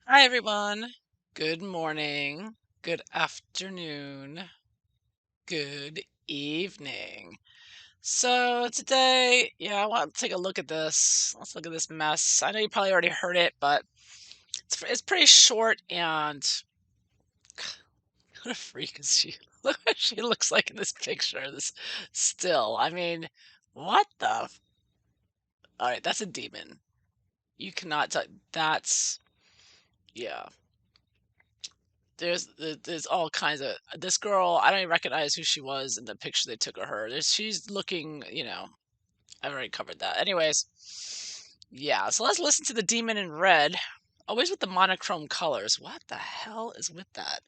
Hi, everyone. Good morning, good afternoon, good evening. So today, I want to take a look at this. Let's look at this mess. I know you probably already heard it, but it's pretty short and what a freak is she? Look what she looks like in this picture, this still. I mean, what the? All right, that's a demon. You cannot tell. That's, yeah. There's all kinds of this girl. I don't even recognize who she was in the picture they took of her. She's looking, I've already covered that. Anyways, yeah. So let's listen to the demon in red. Always with the monochrome colors. What the hell is with that?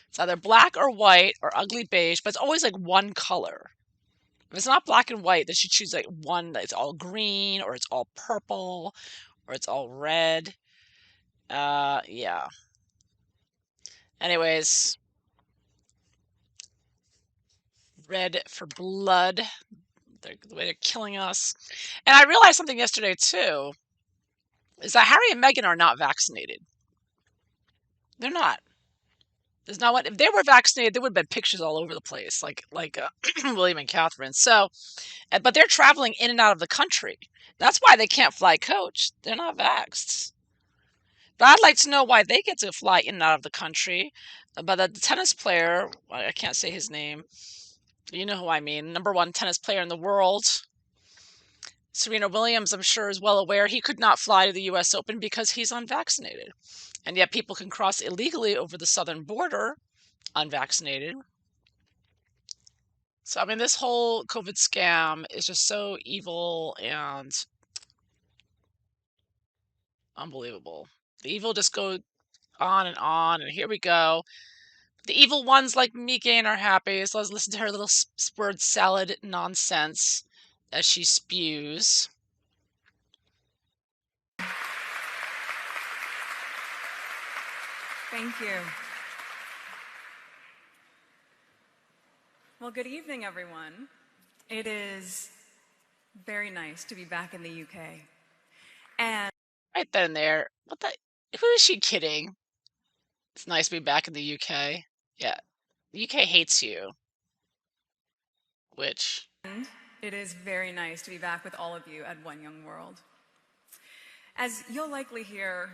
It's either black or white or ugly beige, but it's always like one color. If it's not black and white, then she choose like one that's all green or it's all purple or it's all red. Yeah. Anyways, red for blood. The way they're killing us. And I realized something yesterday too, is that Harry and Meghan are not vaccinated. They're not. There's not what if they were vaccinated, there would have been pictures all over the place, like William and Catherine. So, but they're traveling in and out of the country. That's why they can't fly coach. They're not vaxxed. But I'd like to know why they get to fly in and out of the country. But the tennis player, I can't say his name. You know who I mean. Number one tennis player in the world. Serena Williams, I'm sure, is well aware he could not fly to the U.S. Open because he's unvaccinated. And yet people can cross illegally over the southern border unvaccinated. So, I mean, this whole COVID scam is just so evil and unbelievable. The evil just goes on, and here we go. The evil ones like Meghan are happy, so let's listen to her little word salad nonsense as she spews. Thank you. Well, good evening, everyone. It is very nice to be back in the UK. And Right then and there. What the? Who is she kidding? It's nice to be back in the UK. Yeah, the UK hates you, which it is very nice to be back with all of you at One Young World. As you'll likely hear,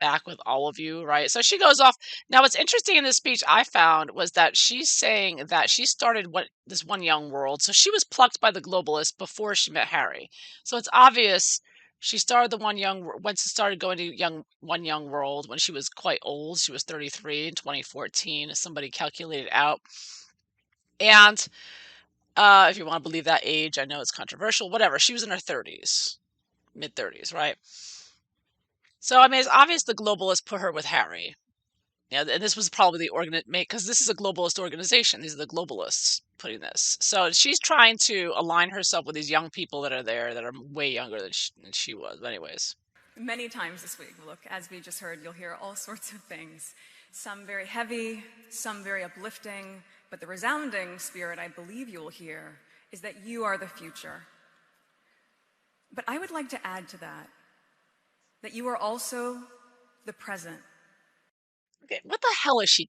back with all of you, right? So she goes off. Now, what's interesting in this speech I found was that she's saying that she started this One Young World. So she was plucked by the globalists before she met Harry. So it's obvious she started the started going to One Young World when she was quite old. She was 33 in 2014, as somebody calculated out. And if you want to believe that age, I know it's controversial, whatever. She was in her 30s, mid 30s, right? So, I mean, it's obvious the globalists put her with Harry. Yeah, and this was probably the because this is a globalist organization. These are the globalists putting this. So she's trying to align herself with these young people that are there that are way younger than she was. But anyways. many times this week, look, as we just heard, you'll hear all sorts of things. Some very heavy, some very uplifting, but the resounding spirit I believe you will hear is that you are the future. But I would like to add to that you are also the present. Okay, what the hell is she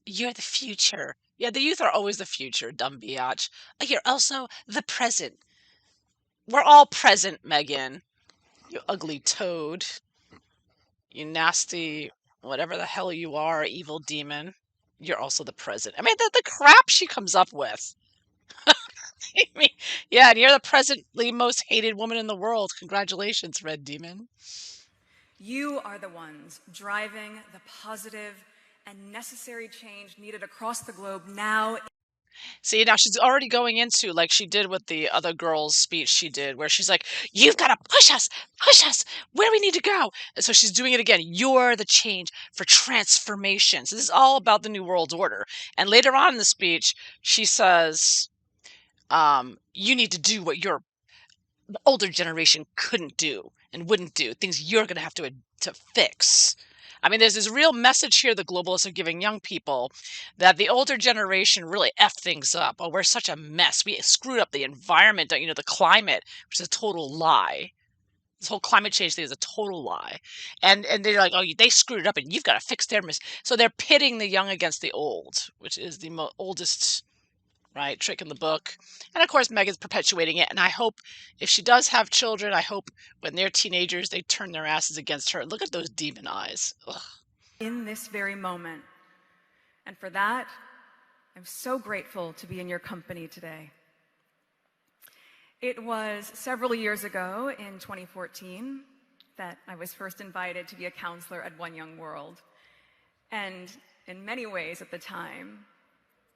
You're the future. Yeah, the youth are always the future, dumb biatch. You're also the present. We're all present, Megan. You ugly toad. You nasty, whatever the hell you are, evil demon. You're also the present. I mean, the crap she comes up with. I mean, yeah, and you're the presently most hated woman in the world. Congratulations, Red Demon. You are the ones driving the positive and necessary change needed across the globe now. See, now she's already going into, like she did with the other girl's speech she did, where she's like, you've got to push us where we need to go. And so she's doing it again. You're the change for transformation. So this is all about the New World Order. And later on in the speech, she says, you need to do what the older generation couldn't do and wouldn't do, things you're going to have to fix. I mean, there's this real message here the globalists are giving young people that the older generation really effed things up. Oh, we're such a mess. We screwed up the environment, the climate, which is a total lie. This whole climate change thing is a total lie. And they're like, oh, they screwed it up, and you've got to fix their So they're pitting the young against the old, which is the oldest right trick in the book. And of course, Meghan's perpetuating it. And I hope if she does have children, I hope when they're teenagers, they turn their asses against her. Look at those demon eyes. Ugh. In this very moment. And for that, I'm so grateful to be in your company today. It was several years ago in 2014 that I was first invited to be a counselor at One Young World. And in many ways at the time,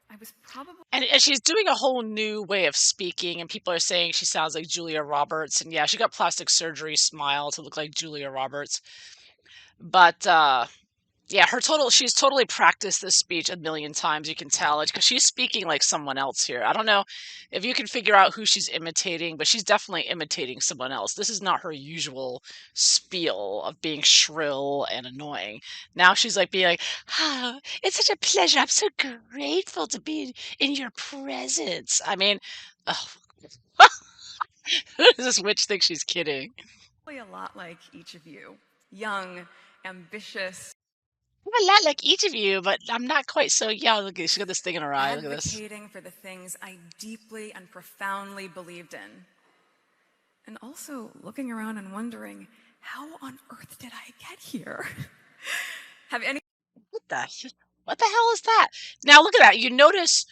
I was probably... And she's doing a whole new way of speaking, and people are saying she sounds like Julia Roberts. And yeah, she got plastic surgery smile to look like Julia Roberts. But yeah, she's totally practiced this speech a million times. You can tell it because she's speaking like someone else here. I don't know if you can figure out who she's imitating, but she's definitely imitating someone else. This is not her usual spiel of being shrill and annoying. Now she's like being like, oh, it's such a pleasure. I'm so grateful to be in your presence. I mean, oh, who does this witch think she's kidding? a lot like each of you. Young, ambitious, I'm a lot like each of you, but I'm not quite so young. Look, she's got this thing in her eye. Look at this. advocating for the things I deeply and profoundly believed in. And also looking around and wondering, how on earth did I get here? Have any... What the hell is that? Now look at that. You notice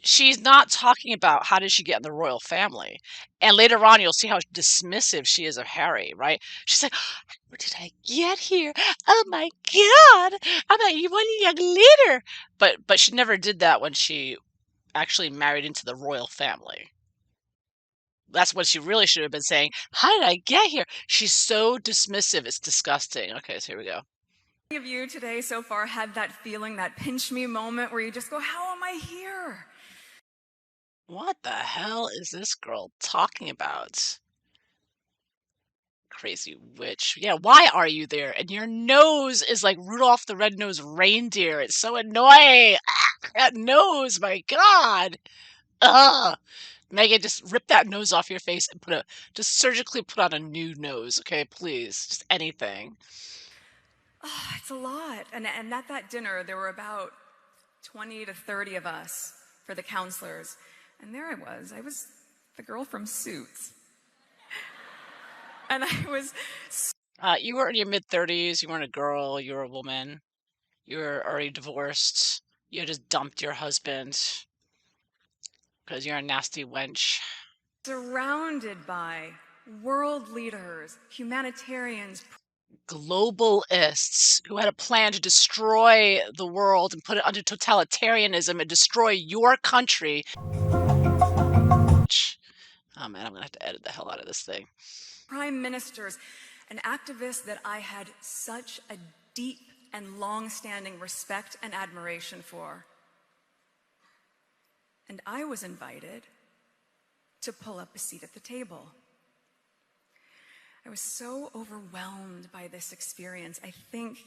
she's not talking about how did she get in the royal family. And later on, you'll see how dismissive she is of Harry, right? She's like, how did I get here? Oh my God. I'm a one young leader. But she never did that when she actually married into the royal family. That's what she really should have been saying. How did I get here? She's so dismissive. It's disgusting. Okay, so here we go. of you today so far had that feeling, that pinch me moment where you just go, how am I here? What the hell is this girl talking about? Crazy witch. Yeah, why are you there? And your nose is like Rudolph the Red-Nosed Reindeer. It's so annoying. Ah, that nose, my God. Ugh. Meghan, just rip that nose off your face and just surgically put on a new nose, okay? Please. Just anything. Oh, it's a lot. And at that dinner, there were about 20 to 30 of us for the counselors. And there I was the girl from Suits. And I was... You were in your mid-30s. You weren't a girl. You were a woman. You were already divorced. You had just dumped your husband because you're a nasty wench. surrounded by world leaders, humanitarians, Globalists who had a plan to destroy the world and put it under totalitarianism and destroy your country. Oh man, I'm gonna have to edit the hell out of this thing. prime ministers, and activists that I had such a deep and long-standing respect and admiration for. And I was invited to pull up a seat at the table. I was so overwhelmed by this experience. I think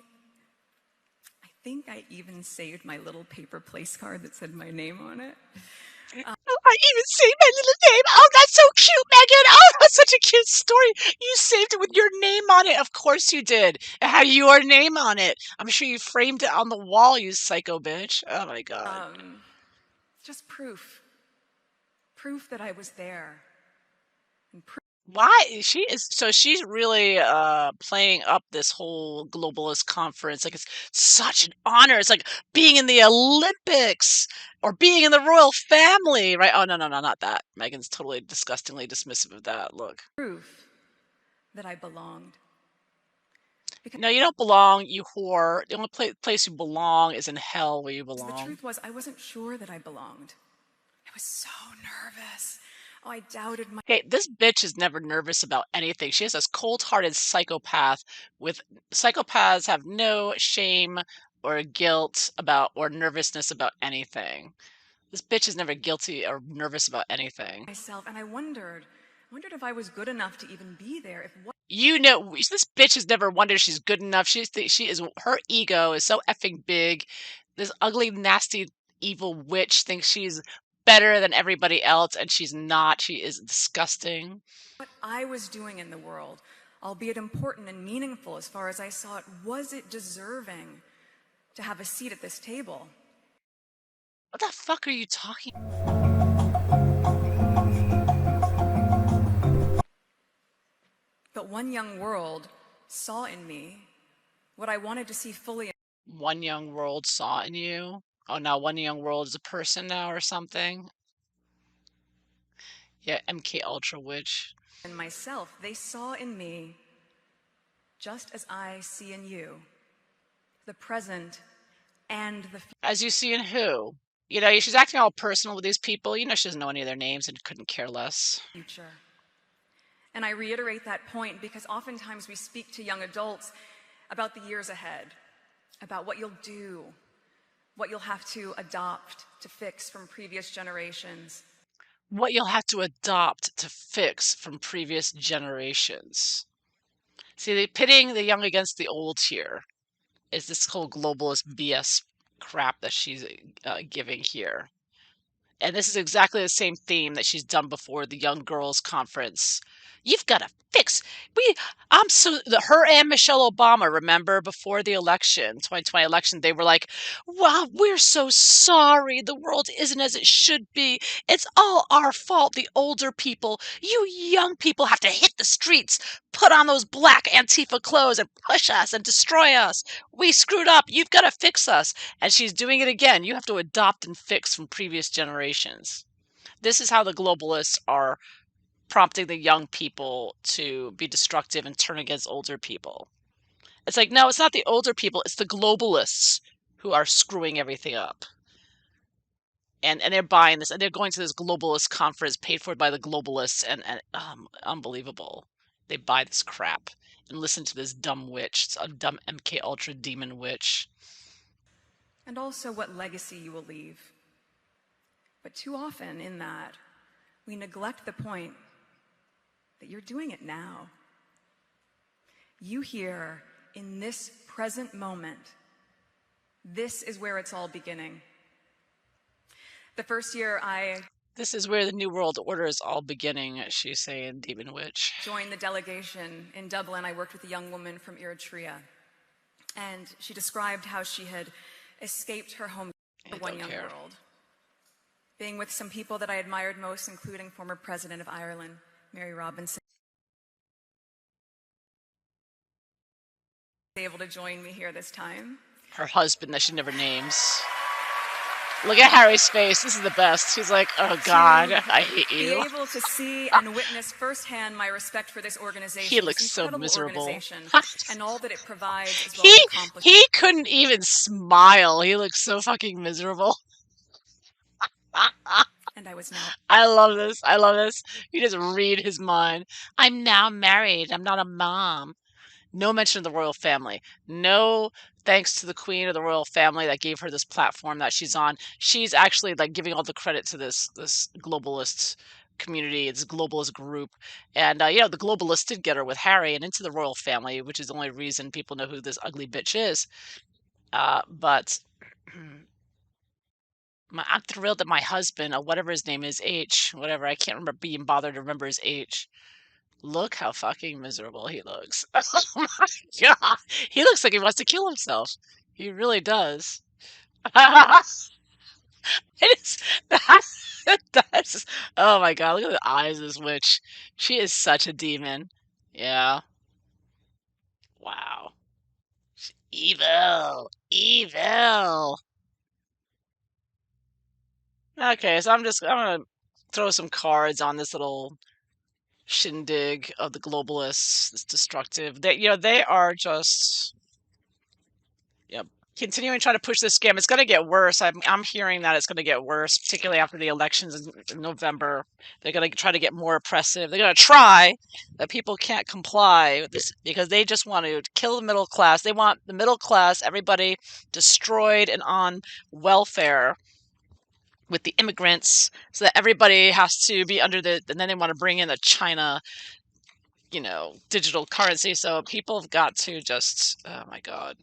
I even saved my little paper place card that said my name on it. I even saved my little name. Oh, that's so cute, Meghan. Oh, that's such a cute story. You saved it with your name on it. Of course you did. It had your name on it. I'm sure you framed it on the wall, you psycho bitch. Oh my God. Just proof that I was there. And Why she's really playing up this whole globalist conference like it's such an honor. It's like being in the Olympics or being in the royal family, right? Oh no, not that. Meghan's totally disgustingly dismissive of that. Look. proof that I belonged. No, you don't belong, you whore. The only place you belong is in hell where you The belong. truth was, I wasn't sure that I belonged. I was so nervous. Oh, I doubted my... Okay, this bitch is never nervous about anything. She is this cold-hearted psychopath with psychopaths have no shame or guilt about or nervousness about anything. This bitch is never guilty or nervous about anything. myself, and I wondered if I was good enough to even be there. If what... You know, this bitch has never wondered if she's good enough. Her ego is so effing big. This ugly, nasty, evil witch thinks she's better than everybody else, and she's not. She is disgusting. what I was doing in the world albeit important and meaningful as far as I saw it, was it deserving to have a seat at this table? What the fuck are you talking? But one young world saw in me what I wanted to see fully One young world saw in you? Oh, now one young world is a person now or something? Yeah, MK Ultra Witch. in myself. They saw in me, just as I see in you, the present and the As you see in who? You know, she's acting all personal with these people. You know, she doesn't know any of their names and couldn't care less. future. And I reiterate that point because oftentimes we speak to young adults about the years ahead, about what you'll do, what you'll have to adopt to fix from previous generations. What you'll have to adopt to fix from previous generations. See, pitting the young against the old here is this whole globalist BS crap that she's giving here. And this is exactly the same theme that she's done before the young girls conference. You've got to fix. We, her and Michelle Obama, remember before the election, 2020 election, they were like, wow, we're so sorry. The world isn't as it should be. It's all our fault. The older people, you young people have to hit the streets, put on those black Antifa clothes and push us and destroy us. We screwed up. You've got to fix us. And she's doing it again. You have to adopt and fix from previous generations. This is how the globalists are prompting the young people to be destructive and turn against older people. It's like, no, it's not the older people, it's the globalists who are screwing everything up. And they're buying this, and they're going to this globalist conference paid for by the globalists, and unbelievable. They buy this crap and listen to this dumb witch, a dumb MK Ultra demon witch. And also what legacy you will leave. But too often in that, we neglect the point that you're doing it now. You here in this present moment, this is where it's all beginning. The first year This is where the New World Order is all beginning, she's saying, Demon Witch. joined the delegation in Dublin, I worked with a young woman from Eritrea. And she described how she had escaped her home for one young world. Being with some people that I admired most, including former President of Ireland, Mary Robinson. Able to join me here this time. Her husband that she never names. Look at Harry's face. This is the best. He's like, oh God, I hate you. Be able to see and witness firsthand my respect for this organization. He looks so miserable. And all that it provides as well he, as accomplishments. He couldn't even smile. He looks so fucking miserable. And I was now. I love this. I love this. You just read his mind. I'm now married. I'm not a mom. No mention of the royal family. No thanks to the queen or the royal family that gave her this platform that she's on. She's actually like giving all the credit to this globalist community, this globalist group. And you know, the globalists did get her with Harry and into the royal family, which is the only reason people know who this ugly bitch is. But I'm thrilled that my husband, or whatever his name is, H, whatever, I can't remember being bothered to remember his H. Look how fucking miserable he looks. Oh my God. He looks like he wants to kill himself. He really does. It is that's oh my God, look at the eyes of this witch. She is such a demon. Yeah. Wow. She's evil. Evil. Okay, so I'm gonna throw some cards on this little shindig of the globalists. It's destructive. They are just continuing trying to push this scam. It's going to get worse. I'm hearing that it's going to get worse, particularly after the elections in November. They're going to try to get more oppressive. They're going to try, but people can't comply with this because they just want to kill the middle class. They want the middle class, everybody destroyed and on welfare with the immigrants, so that everybody has to be under and then they want to bring in the China, digital currency. So people have got to just, oh my God,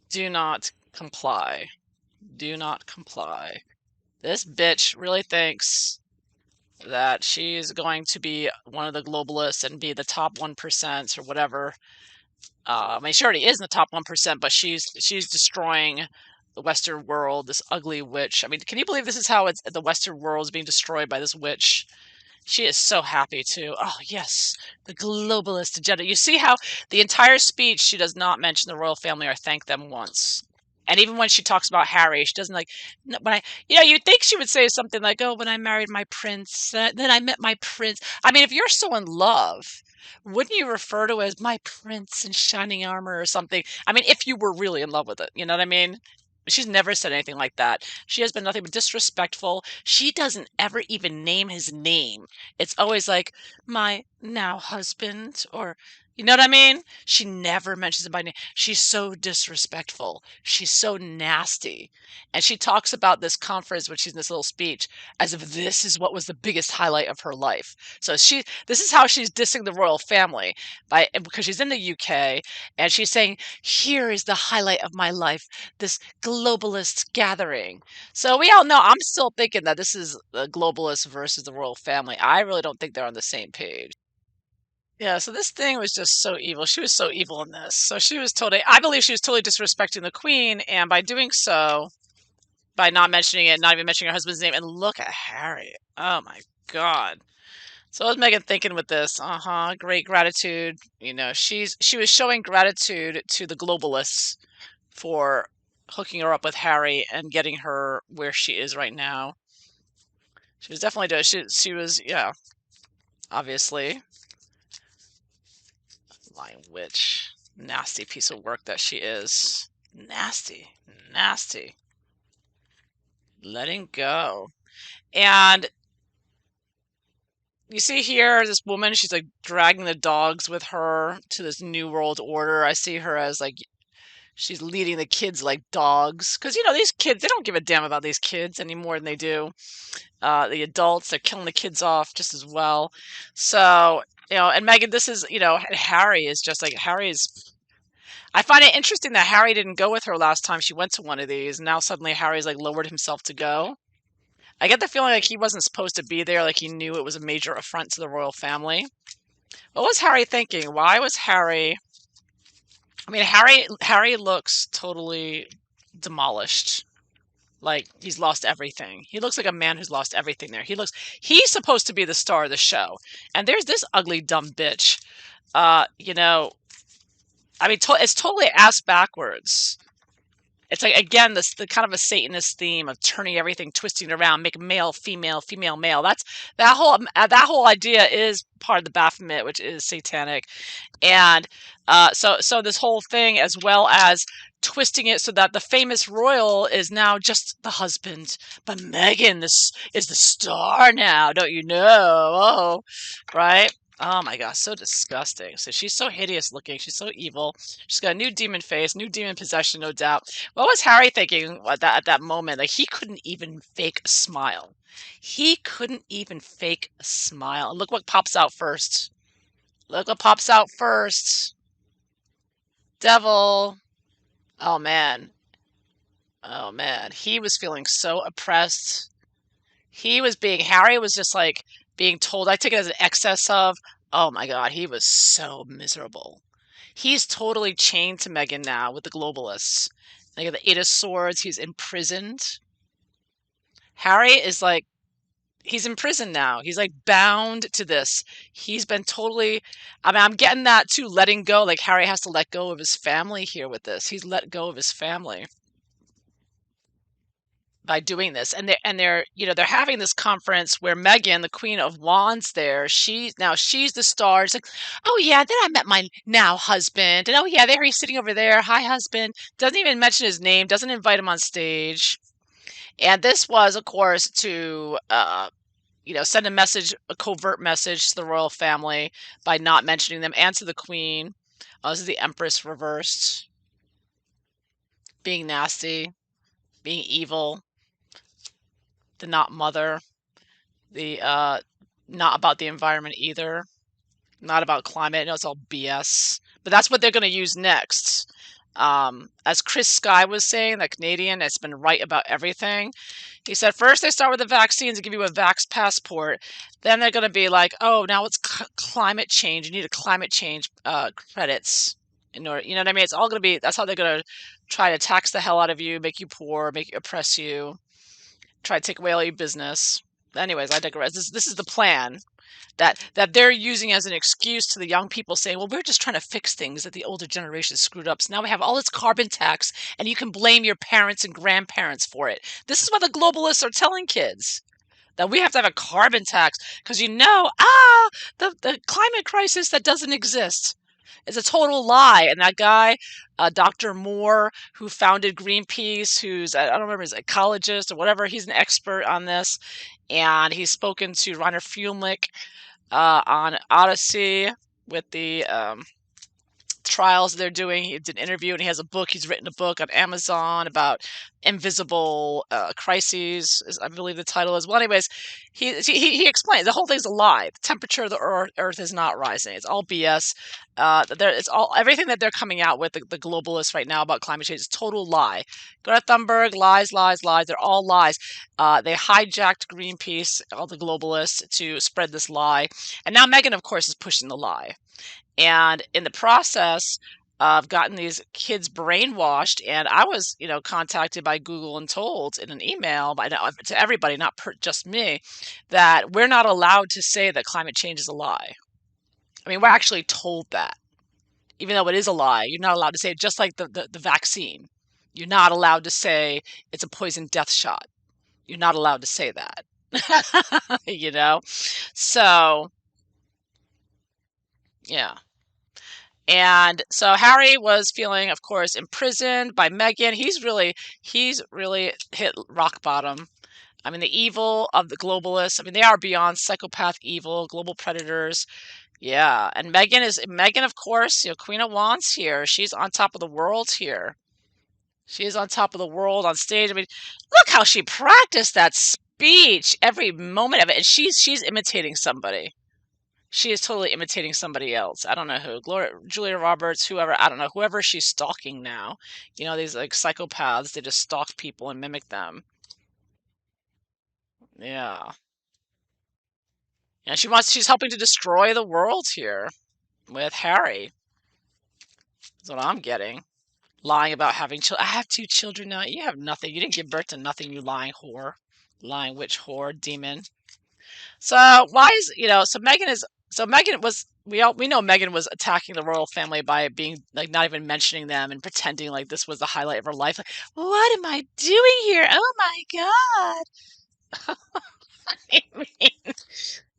do not comply. Do not comply. This bitch really thinks that she's going to be one of the globalists and be the top 1% or whatever. I mean, she already is in the top 1%, but she's destroying the Western world. This ugly witch. I mean, can you believe this is how the Western world is being destroyed by this witch? She is so happy too. Oh yes, the globalist agenda. You see how the entire speech she does not mention the royal family or thank them once. And even when she talks about Harry, she doesn't like when I, you'd think she would say something like, "Oh, when I married my prince, then I met my prince." I mean, if you're so in love, wouldn't you refer to it as my prince in shining armor or something? I mean, if you were really in love with it, you know what I mean? She's never said anything like that. She has been nothing but disrespectful. She doesn't ever even name his name. It's always like, my now husband, or, you know what I mean? She never mentions him by name. She's so disrespectful. She's so nasty. And she talks about this conference, which she's in this little speech, as if this is what was the biggest highlight of her life. So this is how she's dissing the royal family because she's in the UK and she's saying, here is the highlight of my life, this globalist gathering. So we all know, I'm still thinking that this is the globalists versus the royal family. I really don't think they're on the same page. Yeah, so this thing was just so evil. She was so evil in this. So she was totally, I believe she was totally disrespecting the queen, and by doing so, by not mentioning it, not even mentioning her husband's name, and look at Harry. Oh my God. So what was Meghan thinking with this? Uh-huh, great gratitude. She was showing gratitude to the globalists for hooking her up with Harry and getting her where she is right now. She was definitely doing. She was, yeah, obviously, lying witch, nasty piece of work that she is. Nasty, nasty. Letting go. And you see here, this woman, she's like dragging the dogs with her to this new world order. I see her as like she's leading the kids like dogs. Because, these kids, they don't give a damn about these kids any more than they do the adults. They're killing the kids off just as well. So, and Meghan, this is, Harry is just like, I find it interesting that Harry didn't go with her last time she went to one of these. Now suddenly Harry's like lowered himself to go. I get the feeling like he wasn't supposed to be there, like he knew it was a major affront to the royal family. What was Harry thinking? Why was Harry? I mean, Harry looks totally demolished. Like he's lost everything. He looks like a man who's lost everything there. He's supposed to be the star of the show. And there's this ugly dumb bitch. Uh, you know, I mean it's totally ass backwards. It's like again this the kind of a Satanist theme of turning everything, twisting it around, make male, female, female, male. That whole idea is part of the Baphomet, which is satanic. And so this whole thing, as well as twisting it so that the famous royal is now just the husband, but Meghan, this is the star now, don't you know? Oh, right. Oh my gosh, so disgusting. So she's so hideous looking. She's so evil. She's got a new demon face, new demon possession, no doubt. What was Harry thinking at that moment? Like he couldn't even fake a smile. He couldn't even fake a smile. And look what pops out first. Look what pops out first. Devil. Oh man. Oh man. He was feeling so oppressed. Harry was just like being told, I take it as an excess of, oh my God, he was so miserable. He's totally chained to Meghan now with the globalists. Like at the Eight of Swords, he's imprisoned. Harry is like, he's in prison now. He's like bound to this. He's been totally, I mean, I'm getting that too, letting go. Like Harry has to let go of his family here with this. He's let go of his family by doing this. And they're having this conference where Meghan, the Queen of Wands there, she's the star. It's like, "Oh yeah, then I met my now husband." And, "Oh yeah, there he's sitting over there. Hi husband." Doesn't even mention his name, doesn't invite him on stage. And this was, of course, to send a covert message to the royal family by not mentioning them and to the queen. This is the Empress reversed, being nasty, being evil, the not mother, the not about the environment either, not about climate. No, it's all BS. But that's what they're going to use next. As Chris Sky was saying, that Canadian that's been right about everything. He said first they start with the vaccines and give you a vax passport. Then they're going to be like, oh, now it's climate change. You need a climate change credits in order. You know what I mean? It's all going to be. That's how they're going to try to tax the hell out of you, make you poor, make you oppress you, try to take away all your business. Anyways, I digress. This is the plan that they're using as an excuse to the young people, saying, well, we're just trying to fix things that the older generation screwed up. So now we have all this carbon tax, and you can blame your parents and grandparents for it. This is what the globalists are telling kids. That we have to have a carbon tax because the climate crisis that doesn't exist. It's a total lie. And that guy, Dr. Moore, who founded Greenpeace, who's, I don't remember, he's an ecologist or whatever, he's an expert on this. And he's spoken to Rainer Fulmick on Odyssey with the trials they're doing. He did an interview and he has a book. He's written a book on Amazon about invisible crises, is, I believe the title is. Well, anyways, he explains the whole thing's a lie. The temperature of the Earth is not rising. It's all BS. It's all everything that they're coming out with, the globalists right now about climate change is total lie. Greta Thunberg, lies, lies, lies. They're all lies. They hijacked Greenpeace, all the globalists, to spread this lie. And now Meghan, of course, is pushing the lie. And in the process, I've gotten these kids brainwashed, and I was, contacted by Google and told in an email to everybody, not just me, that we're not allowed to say that climate change is a lie. I mean, we're actually told that, even though it is a lie. You're not allowed to say it, just like the vaccine. You're not allowed to say it's a poison death shot. You're not allowed to say that. you know? So, yeah. And so Harry was feeling, of course, imprisoned by Meghan. He's really hit rock bottom. I mean, the evil of the globalists. I mean, they are beyond psychopath evil, global predators. Yeah, and Meghan, of course, Queen of Wands here. She's on top of the world here. She is on top of the world on stage. I mean, look how she practiced that speech, every moment of it, and she's imitating somebody. She is totally imitating somebody else. I don't know who. Julia Roberts, whoever. I don't know. Whoever she's stalking now. These like psychopaths. They just stalk people and mimic them. Yeah. And she's helping to destroy the world here with Harry. That's what I'm getting. Lying about having children. I have 2 children now. You have nothing. You didn't give birth to nothing, you lying whore. Lying witch whore, demon. So why is so Meghan was we know Meghan was attacking the royal family by being like not even mentioning them and pretending like this was the highlight of her life. Like, what am I doing here? Oh my god! I mean,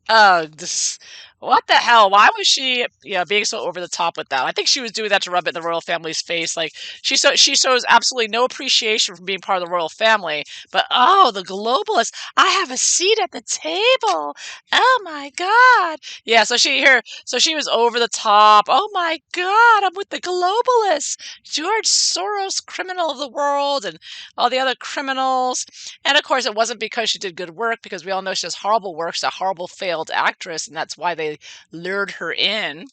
oh, this, what the hell? Why was she, being so over the top with that? I think she was doing that to rub it in the royal family's face. Like she shows absolutely no appreciation for being part of the royal family. But oh, the globalists! I have a seat at the table. Oh my god! Yeah. So she was over the top. Oh my god! I'm with the globalists. George Soros, criminal of the world, and all the other criminals. And of course, it wasn't because she did good work, because we all know she does horrible work. She's a horrible failed actress, and that's why they lured her in.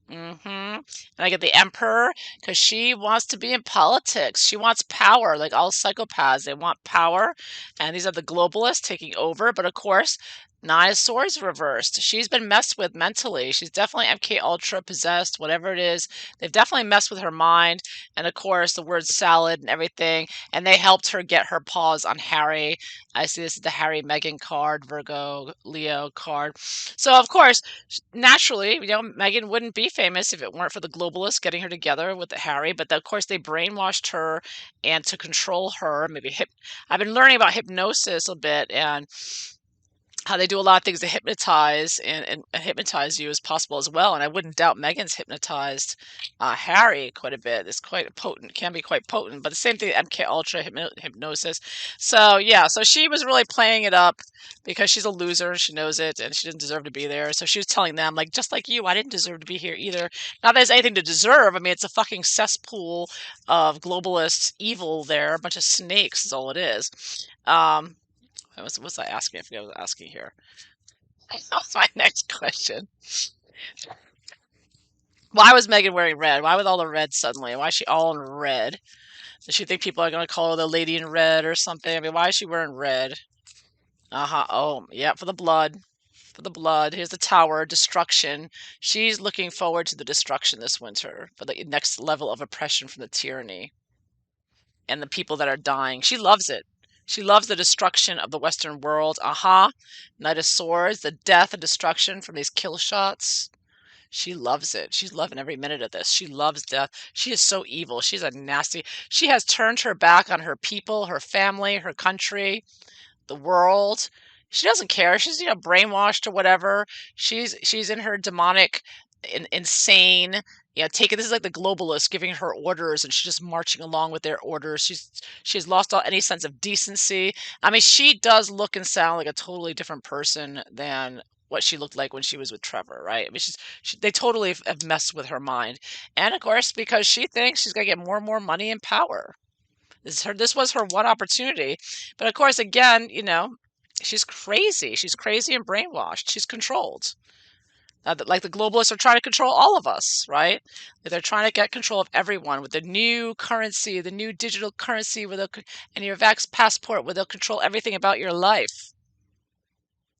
And I get the emperor because she wants to be in politics. She wants power, like all psychopaths. They want power, and these are the globalists taking over. But of course, Nine of Swords reversed. She's been messed with mentally. She's definitely MK Ultra possessed, whatever it is. They've definitely messed with her mind, and of course, the word salad and everything. And they helped her get her paws on Harry. I see this is the Harry Meghan card, Virgo Leo card. So of course, naturally, Meghan wouldn't be famous if it weren't for the globalists getting her together with Harry. But of course, they brainwashed her and to control her. I've been learning about hypnosis a bit and how they do a lot of things to hypnotize and hypnotize you as possible as well. And I wouldn't doubt Meghan's hypnotized Harry quite a bit. It's quite potent, can be quite potent. But the same thing, MK Ultra hypnosis. So yeah, so she was really playing it up because she's a loser and she knows it, and she didn't deserve to be there. So she was telling them, like, just like you, I didn't deserve to be here either. Not that there's anything to deserve. I mean, it's a fucking cesspool of globalist evil there. A bunch of snakes is all it is. Um, what was I asking? I forget what I was asking here. That was my next question. Why was Meghan wearing red? Why with all the red suddenly? Why is she all in red? Does she think people are going to call her the lady in red or something? I mean, why is she wearing red? Uh-huh. Oh, yeah, for the blood. For the blood. Here's the tower, destruction. She's looking forward to the destruction this winter, for the next level of oppression from the tyranny and the people that are dying. She loves it. She loves the destruction of the Western world. Aha. Knight of Swords, the death and destruction from these kill shots. She loves it. She's loving every minute of this. She loves death. She is so evil. She's a nasty. She has turned her back on her people, her family, her country, the world. She doesn't care. She's, brainwashed or whatever. She's in her demonic, insane, taking this is like the globalists giving her orders, and she's just marching along with their orders. She's lost all any sense of decency. I mean, she does look and sound like a totally different person than what she looked like when she was with Trevor, right? I mean, they totally have messed with her mind, and of course, because she thinks she's gonna get more and more money and power. This was her one opportunity. But of course, again, she's crazy. She's crazy and brainwashed. She's controlled. Like the globalists are trying to control all of us, right? They're trying to get control of everyone with the new currency, the new digital currency, and your Vax passport, where they'll control everything about your life.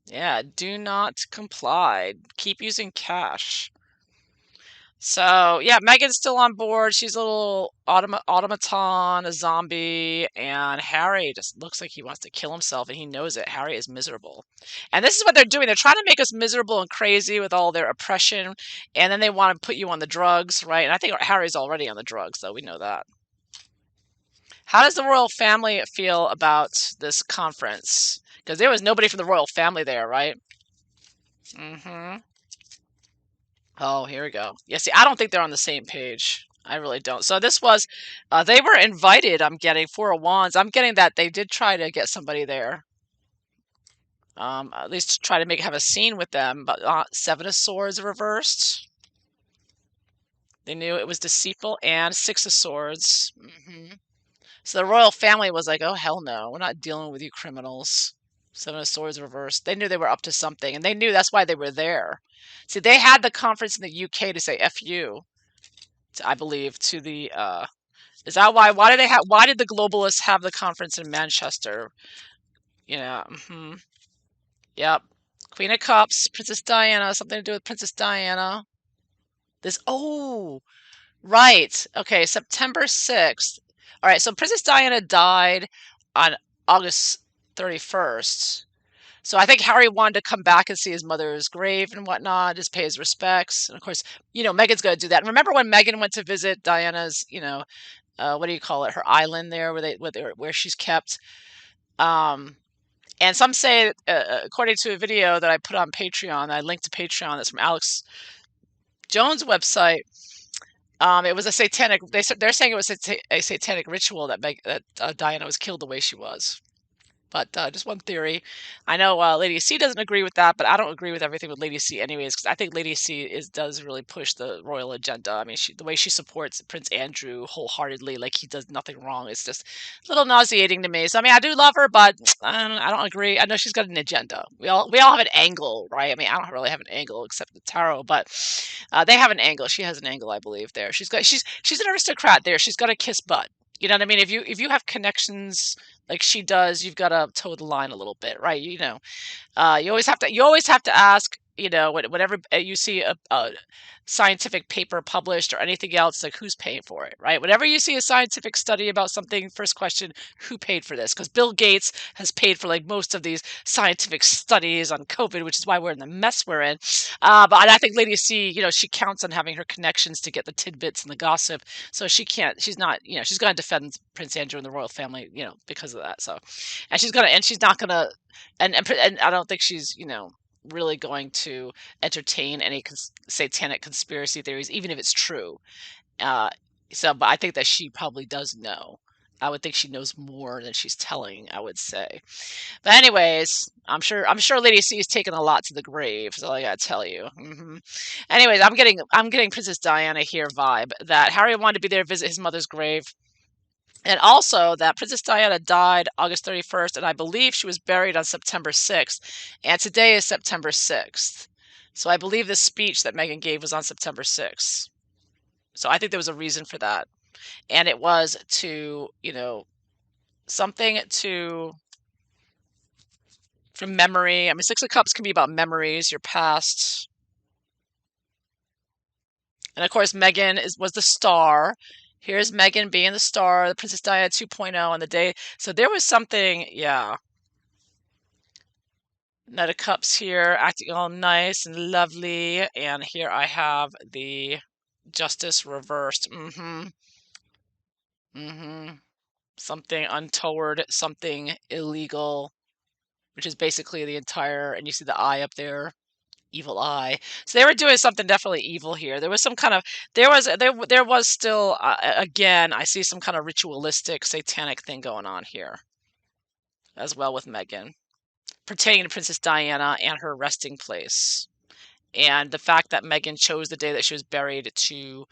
Yeah, do not comply. Keep using cash. So yeah, Megan's still on board. She's a little automaton, a zombie, and Harry just looks like he wants to kill himself, and he knows it. Harry is miserable, and this is what they're doing. They're trying to make us miserable and crazy with all their oppression, and then they want to put you on the drugs, right? And I think Harry's already on the drugs, though we know that. How does the royal family feel about this conference? Because there was nobody from the royal family there, right? Mm-hmm. Oh, here we go. Yeah, see, I don't think they're on the same page. I really don't. So this was, they were invited. I'm getting Four of Wands. I'm getting that they did try to get somebody there. At least try to have a scene with them. But Seven of Swords reversed. They knew it was deceitful, and Six of Swords. So the royal family was like, "Oh hell no, we're not dealing with you criminals." Seven of Swords reversed. They knew they were up to something, and they knew that's why they were there. See, they had the conference in the UK to say "F you," I believe, to the is that why why did the globalists have the conference in Manchester? Yeah. Yep. Queen of Cups, Princess Diana, something to do with Princess Diana. This right. Okay, September 6th. All right, so Princess Diana died on August 31st. So I think Harry wanted to come back and see his mother's grave and whatnot, just pay his respects. And of course, Meghan's going to do that. And remember when Meghan went to visit Diana's, what do you call it, her island there, where she's kept. Um, and some say, according to a video that I put on Patreon, I linked to Patreon. That's from Alex Jones' website. It was a satanic. They're saying it was a satanic ritual that Diana was killed the way she was. But just one theory. I know Lady C doesn't agree with that, but I don't agree with everything with Lady C anyways, because I think Lady C does really push the royal agenda. I mean, the way she supports Prince Andrew wholeheartedly, like he does nothing wrong, it's just a little nauseating to me. So I mean, I do love her, but I don't agree. I know she's got an agenda. We all have an angle, right? I mean, I don't really have an angle except the tarot, but they have an angle. She has an angle, I believe. There, she's an aristocrat. There, she's got a kiss butt. You know what I mean? If you have connections like she does, you've got to toe the line a little bit, right? You always have to ask, whenever you see a scientific paper published or anything else, like who's paying for it, right? Whenever you see a scientific study about something, first question, who paid for this? Because Bill Gates has paid for like most of these scientific studies on COVID, which is why we're in the mess we're in. But I think Lady C, she counts on having her connections to get the tidbits and the gossip. So she's not, she's going to defend Prince Andrew and the royal family, because of that. So, and she's not gonna, and I don't think she's, really going to entertain any satanic conspiracy theories, even if it's true. Uh, but I think that she probably does know. I would think she knows more than she's telling, I would say. But anyways, I'm sure Lady C is taking a lot to the grave. So I gotta tell you. Anyways, I'm getting Princess Diana here vibe that Harry wanted to be there to visit his mother's grave. And also that Princess Diana died August 31st, and I believe she was buried on September 6th. And today is September 6th. So I believe the speech that Meghan gave was on September 6th. So I think there was a reason for that. And it was to, something to from memory. I mean, Six of Cups can be about memories, your past. And of course, Meghan was the star. Here's Meghan being the star, the Princess Diana 2.0 on the day. So there was something, yeah. Knight of Cups here, acting all nice and lovely. And here I have the Justice reversed. Mm-hmm. Mm-hmm. Something untoward, something illegal, which is basically the entire, and you see the eye up there, evil eye. So they were doing something definitely evil here. There was some kind of, there was still, again, I see some kind of ritualistic, satanic thing going on here as well with Meghan, pertaining to Princess Diana and her resting place. And the fact that Meghan chose the day that she was buried to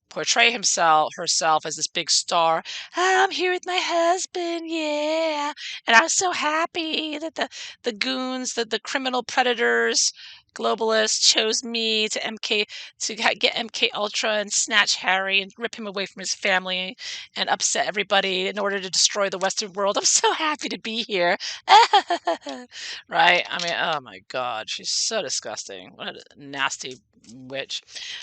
portray herself as this big star. I'm here with my husband, yeah. And I was so happy that the goons, the criminal predators, globalists chose me to get MK Ultra and snatch Harry and rip him away from his family and upset everybody in order to destroy the Western world. I'm so happy to be here. Right? I mean, oh my God, she's so disgusting. What a nasty witch.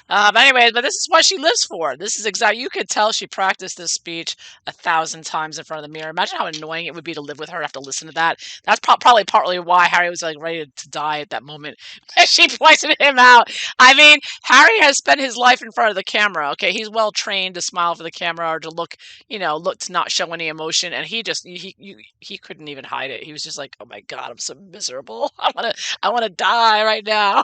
But this is what she lives for. This is exactly, you could tell she practiced this speech 1,000 times in front of the mirror. Imagine how annoying it would be to live with her and have to listen to that. That's probably partly why Harry was like ready to die at that moment. She pointed him out. I mean, Harry has spent his life in front of the camera. Okay, he's well trained to smile for the camera or to look, look to not show any emotion. And he couldn't even hide it. He was just like, oh my God, I'm so miserable. I wanna die right now.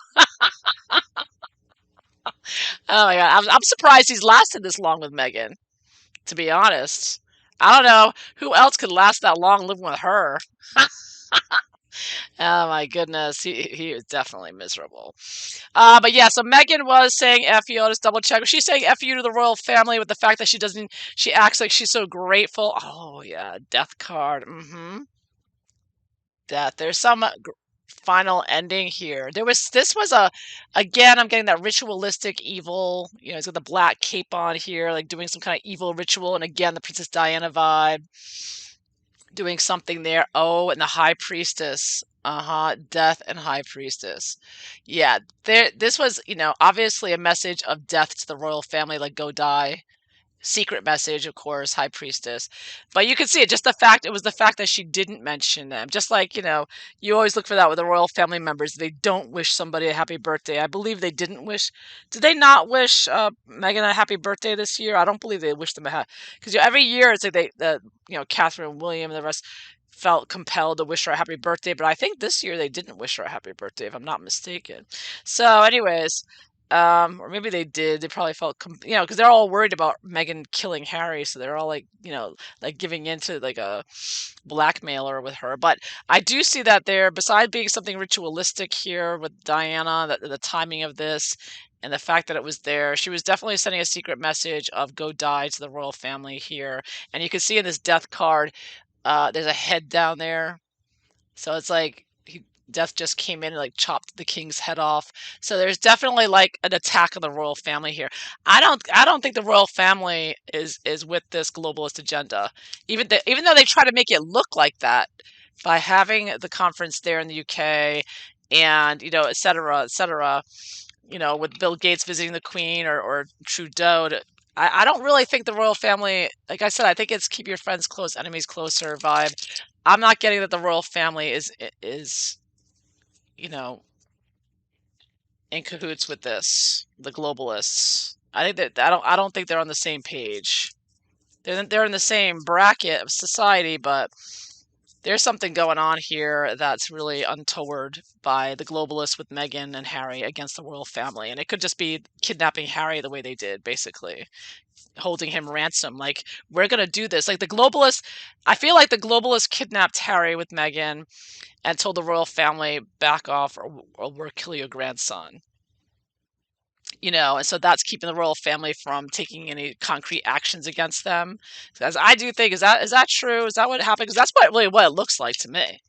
Oh my God, I'm surprised he's lasted this long with Meghan, to be honest. I don't know who else could last that long living with her. Oh my goodness, he is definitely miserable. But yeah, so Meghan was saying "f you." I'll just double check. She's saying "f you" to the royal family with the fact that she acts like she's so grateful. Oh yeah, death card. Mm-hmm. Death. There's some final ending here. This was again, I'm getting that ritualistic evil. He's got the black cape on here, like doing some kind of evil ritual. And again, the Princess Diana vibe, doing something there. Oh, and the High Priestess. Uh-huh, death and High Priestess. Yeah, this was, obviously a message of death to the royal family, like go die. Secret message, of course, High Priestess. But you can see it, it was the fact that she didn't mention them. Just like, you always look for that with the royal family members. They don't wish somebody a happy birthday. I believe they didn't wish. Did they not wish Meghan a happy birthday this year? I don't believe they wished them a happy. Because every year it's like Catherine and William and the rest felt compelled to wish her a happy birthday. But I think this year they didn't wish her a happy birthday, if I'm not mistaken. So, anyways, or maybe they did. They probably felt, because they're all worried about Meghan killing Harry, so they're all like, like giving into like a blackmailer with her. But I do see that there, besides being something ritualistic here with Diana, the timing of this, and the fact that it was there, she was definitely sending a secret message of go die to the royal family here. And you can see in this death card, there's a head down there. So it's like Death just came in and like chopped the king's head off. So there's definitely like an attack on the royal family here. I don't think the royal family is with this globalist agenda. Even though they try to make it look like that by having the conference there in the UK and et cetera, et cetera, with Bill Gates visiting the Queen or Trudeau I don't really think the royal family, like I said, I think it's keep your friends close, enemies closer vibe. I'm not getting that the royal family is you know, in cahoots with this, the globalists. I think that I don't think they're on the same page. They're in the same bracket of society, but there's something going on here that's really untoward by the globalists with Meghan and Harry against the royal family, and it could just be kidnapping Harry the way they did, basically holding him ransom. Like we're gonna do this. Like the globalists, I feel like the globalists kidnapped Harry with Meghan and told the royal family back off or we'll kill your grandson. And so that's keeping the royal family from taking any concrete actions against them. As I do think, is that true? Is that what happened? Because that's what it looks like to me.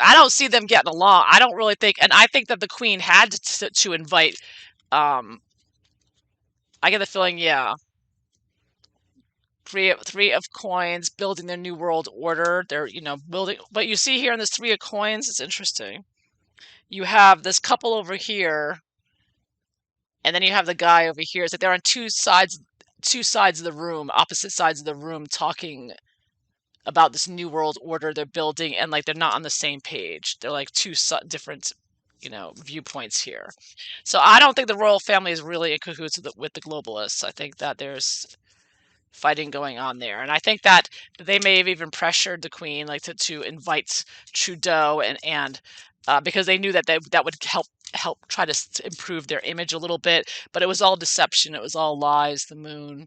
I don't see them getting along. I don't really think, and I think that the queen had to invite. Um, I get the feeling, yeah, three of coins, building their new world order. They're, building. But you see here in this three of coins, it's interesting. You have this couple over here, and then you have the guy over here. It's like they're on two sides of the room, opposite sides of the room, talking about this new world order they're building, and like they're not on the same page. They're like different, viewpoints here. So I don't think the royal family is really in cahoots with the globalists. I think that there's fighting going on there, and I think that they may have even pressured the queen, like to invite Trudeau, and because they knew that that would help try to improve their image a little bit, but it was all deception. It was all lies. The moon,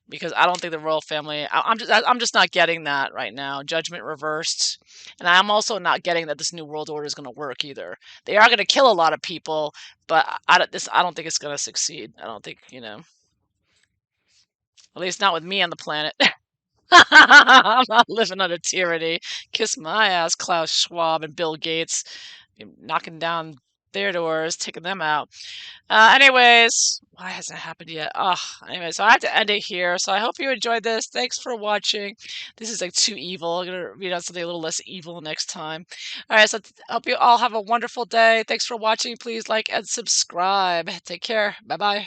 because I don't think the royal family. I'm just not getting that right now. Judgment reversed, and I'm also not getting that this new world order is going to work either. They are going to kill a lot of people, but I don't think it's going to succeed. I don't think, at least not with me on the planet. I'm not living under tyranny. Kiss my ass, Klaus Schwab and Bill Gates. Knocking down their doors, taking them out. Anyways, why hasn't it happened yet? Anyway, so I have to end it here. So I hope you enjoyed this. Thanks for watching. This is like too evil. I'm gonna read out something a little less evil next time. All right, so hope you all have a wonderful day. Thanks for watching. Please like and subscribe. Take care. Bye bye.